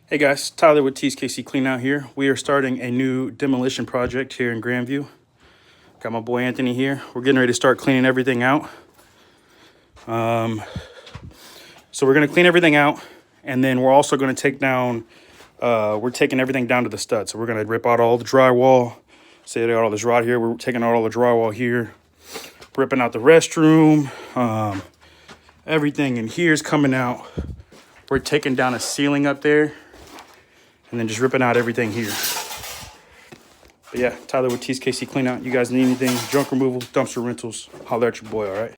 Hey guys, Tyler with TKC Clean Out here. We are starting a new demolition project here in Grandview. Got my boy Anthony here. We're getting ready to start cleaning everything out. So we're gonna clean everything out, and then we're also gonna take down, we're taking everything down to the stud. So we're gonna rip out all the drywall. Say they got all this rod here. We're taking out all the drywall here, ripping out the restroom. Everything in here is coming out. We're taking down a ceiling up there, and then just ripping out everything here. But yeah, Tyler with TKC Clean Out. You guys need anything, junk removal, dumpster rentals, holler at your boy, all right?